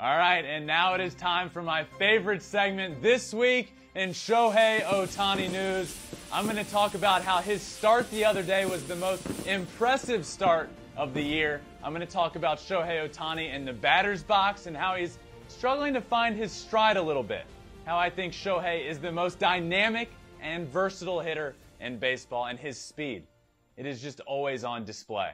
All right, and now it is time for my favorite segment this week in Shohei Ohtani news. I'm going to talk about how his start the other day was the most impressive start of the year. I'm going to talk about Shohei Ohtani in the batter's box and how he's struggling to find his stride a little bit. How I think Shohei is the most dynamic and versatile hitter in baseball, and his speed. It is just always on display.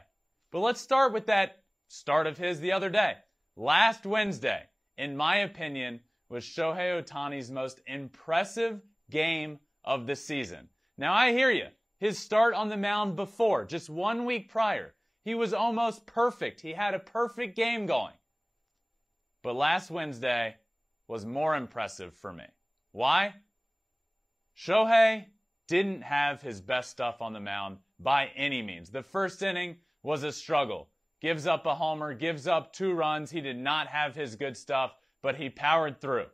But let's start with that start of his the other day. Last Wednesday, in my opinion, was Shohei Ohtani's most impressive game of the season. Now I hear you. His start on the mound before, just 1 week prior, he was almost perfect. He had a perfect game going. But last Wednesday was more impressive for me. Why? Shohei didn't have his best stuff on the mound by any means. The first inning was a struggle. Gives up a homer, gives up 2 runs. He did not have his good stuff, but he powered through.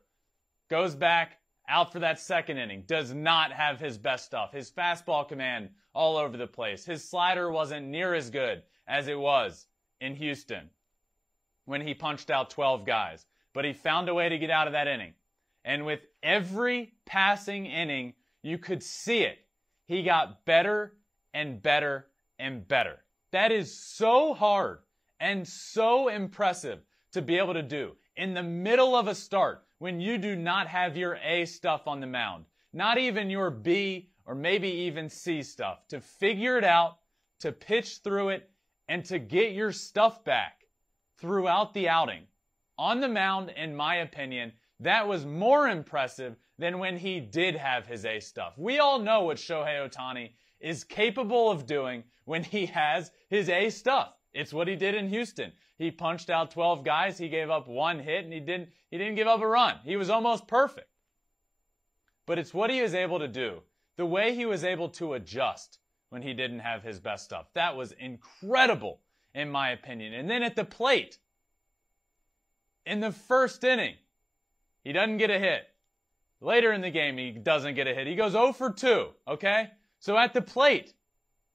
Goes back, out for that second inning. Does not have his best stuff. His fastball command all over the place. His slider wasn't near as good as it was in Houston when he punched out 12 guys. But he found a way to get out of that inning. And with every passing inning, you could see it. He got better and better and better. That is so hard and so impressive to be able to do in the middle of a start when you do not have your A stuff on the mound, not even your B or maybe even C stuff, to figure it out, to pitch through it, and to get your stuff back throughout the outing. On the mound, in my opinion, that was more impressive than when he did have his A stuff. We all know what Shohei Ohtani is capable of doing when he has his A stuff. It's what he did in Houston. He punched out 12 guys. He gave up 1 hit, and he didn't give up a run. He was almost perfect. But it's what he was able to do. The way he was able to adjust when he didn't have his best stuff. That was incredible, in my opinion. And then at the plate, in the first inning, he doesn't get a hit. Later in the game, he doesn't get a hit. He goes 0 for 2, okay? So at the plate,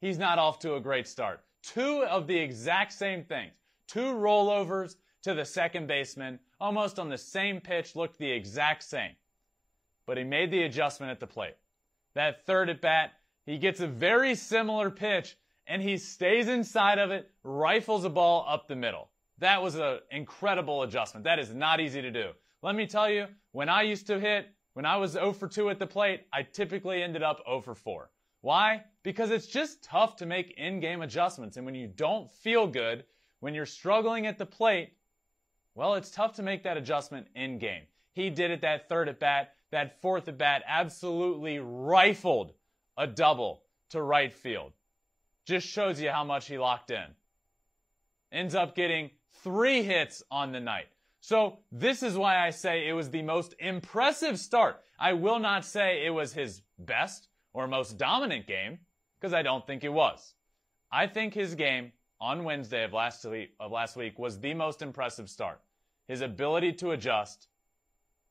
he's not off to a great start. 2 of the exact same things. 2 rollovers to the second baseman, almost on the same pitch, looked the exact same. But he made the adjustment at the plate. That third at bat, he gets a very similar pitch, and he stays inside of it, rifles a ball up the middle. That was an incredible adjustment. That is not easy to do. Let me tell you, when I used to hit, when I was 0 for 2 at the plate, I typically ended up 0 for 4. Why? Because it's just tough to make in-game adjustments. And when you don't feel good, when you're struggling at the plate, well, it's tough to make that adjustment in-game. He did it that third at bat. That fourth at bat absolutely rifled a double to right field. Just shows you how much he locked in. Ends up getting 3 hits on the night. So this is why I say it was the most impressive start. I will not say it was his best or most dominant game, because I don't think it was. I think his game on Wednesday of last week was the most impressive start. His ability to adjust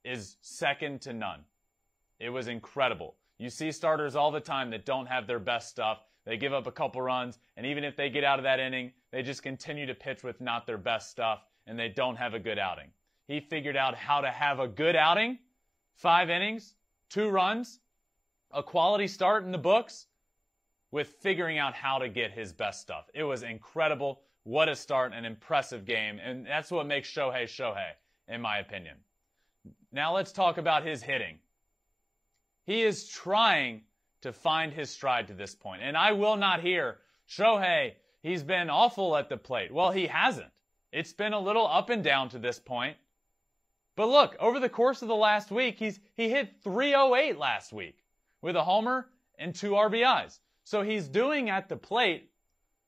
is second to none. It was incredible. You see starters all the time that don't have their best stuff. They give up a couple runs, and even if they get out of that inning, they just continue to pitch with not their best stuff, and they don't have a good outing. He figured out how to have a good outing, 5 innings, 2 runs, a quality start in the books, with figuring out how to get his best stuff. It was incredible. What a start, an impressive game, and that's what makes Shohei Shohei, in my opinion. Now let's talk about his hitting. He is trying to find his stride to this point, and I will not hear, Shohei, he's been awful at the plate. Well, he hasn't. It's been a little up and down to this point. But look, over the course of the last week, he hit .308 last week with a homer and 2 RBIs. So he's doing at the plate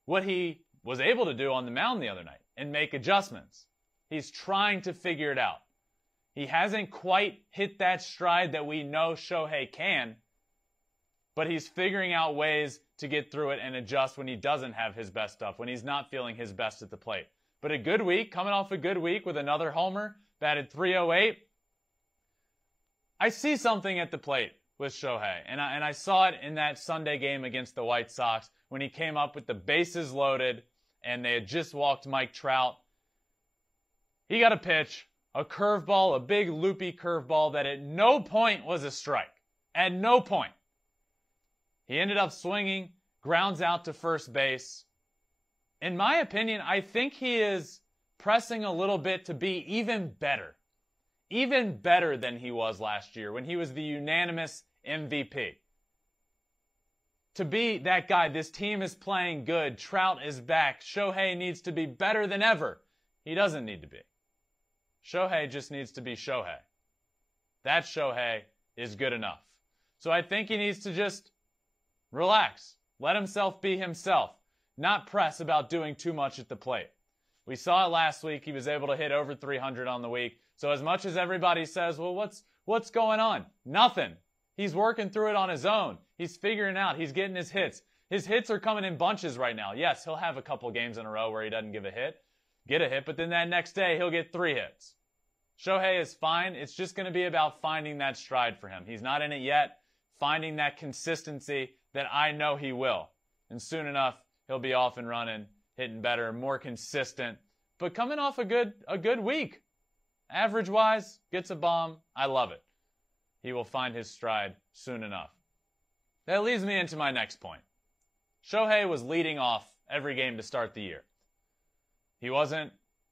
what he was able to do on the mound the other night and make adjustments. He's trying to figure it out. He hasn't quite hit that stride that we know Shohei can, but he's figuring out ways to get through it and adjust when he doesn't have his best stuff, when he's not feeling his best at the plate. But a good week, coming off a good week with another homer, batted .308. I see something at the plate with Shohei, and I saw it in that Sunday game against the White Sox when he came up with the bases loaded and they had just walked Mike Trout. He got a pitch A curveball, a big loopy curveball that at no point was a strike. At no point. He ended up swinging, grounds out to first base. In my opinion, I think he is pressing a little bit to be even better. Even better than he was last year when he was the unanimous MVP. To be that guy, this team is playing good, Trout is back, Shohei needs to be better than ever. He doesn't need to be. Shohei just needs to be Shohei. That Shohei is good enough. So I think he needs to just relax. Let himself be himself. Not press about doing too much at the plate. We saw it last week. He was able to hit over 300 on the week. So as much as everybody says, well, what's going on? Nothing. He's working through it on his own. He's figuring out. He's getting his hits. His hits are coming in bunches right now. Yes, he'll have a couple games in a row where he doesn't get a hit, but then that next day he'll get 3 hits. Shohei is fine. It's just going to be about finding that stride for him. He's not in it yet. Finding that consistency that I know he will. And soon enough, he'll be off and running, hitting better, more consistent, but coming off a good week. Average-wise, gets a bomb. I love it. He will find his stride soon enough. That leads me into my next point. Shohei was leading off every game to start the year. He wasn't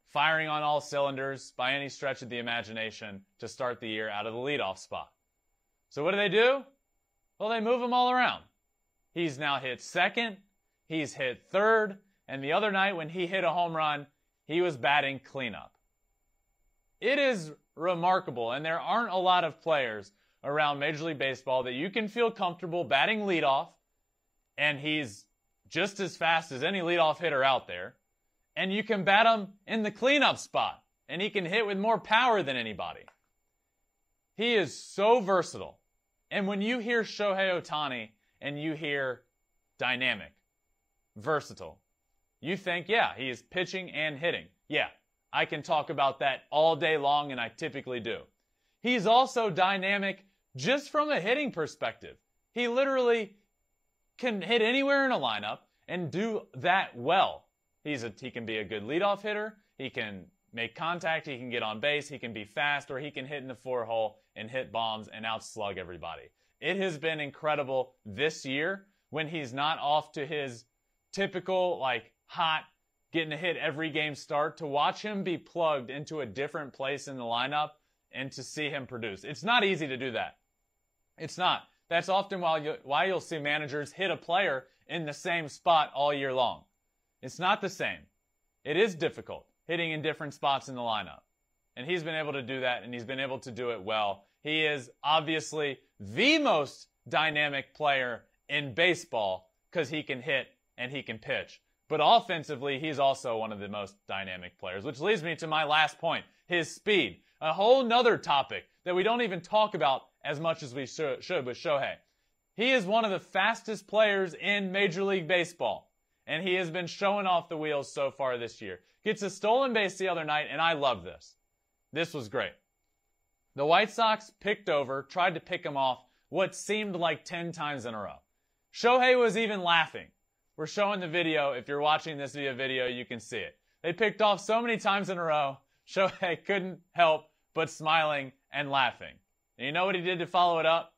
firing on all cylinders by any stretch of the imagination to start the year out of the leadoff spot. So what do? Well, they move him all around. He's now hit second, he's hit third, and the other night when he hit a home run, he was batting cleanup. It is remarkable, and there aren't a lot of players around Major League Baseball that you can feel comfortable batting leadoff, and he's just as fast as any leadoff hitter out there, and you can bat him in the cleanup spot, and he can hit with more power than anybody. He is so versatile. And when you hear Shohei Ohtani and you hear dynamic, versatile, you think, yeah, he is pitching and hitting. Yeah, I can talk about that all day long, and I typically do. He's also dynamic just from a hitting perspective. He literally can hit anywhere in a lineup and do that well. He can be a good leadoff hitter. He can make contact. He can get on base. He can be fast, or he can hit in the 4-hole and hit bombs and outslug everybody. It has been incredible this year when he's not off to his typical, hot, getting a hit every game start, to watch him be plugged into a different place in the lineup and to see him produce. It's not easy to do that. It's not. That's often why you'll see managers hit a player in the same spot all year long. It's not the same. It is difficult hitting in different spots in the lineup. And he's been able to do that, and he's been able to do it well. He is obviously the most dynamic player in baseball because he can hit and he can pitch. But offensively, he's also one of the most dynamic players, which leads me to my last point, his speed. A whole nother topic that we don't even talk about as much as we should with Shohei. He is one of the fastest players in Major League Baseball, and he has been showing off the wheels so far this year. Gets a stolen base the other night, and I love this. This was great. The White Sox tried to pick him off what seemed like 10 times in a row. Shohei was even laughing. We're showing the video. If you're watching this via video, you can see it. They picked off so many times in a row, Shohei couldn't help but smiling and laughing. And you know what he did to follow it up?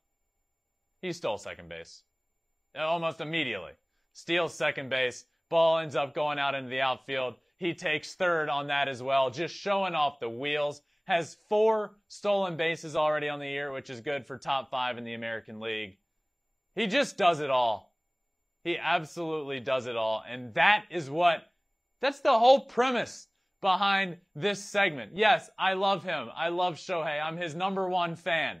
He stole second base. Almost immediately. Steals second base. Ball ends up going out into the outfield. He takes third on that as well, just showing off the wheels. Has 4 stolen bases already on the year, which is good for top 5 in the American League. He just does it all. He absolutely does it all. And that's the whole premise behind this segment. Yes, I love him. I love Shohei. I'm his #1 fan.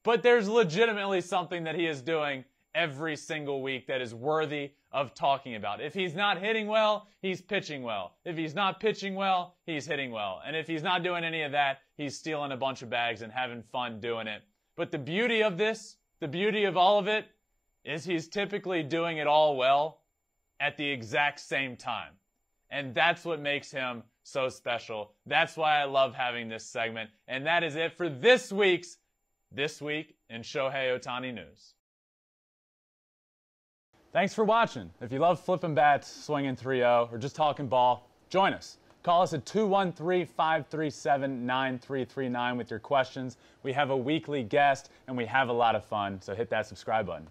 But there's legitimately something that he is doing every single week that is worthy of talking about. If he's not hitting well, he's pitching well. If he's not pitching well, he's hitting well. And if he's not doing any of that, he's stealing a bunch of bags and having fun doing it. But the beauty of this, the beauty of all of it, is he's typically doing it all well at the exact same time. And that's what makes him so special. That's why I love having this segment. And that is it for This Week in Shohei Ohtani News. Thanks for watching. If you love flipping bats, swinging 3-0, or just talking ball, join us. Call us at 213-537-9339 with your questions. We have a weekly guest, and we have a lot of fun, so hit that subscribe button.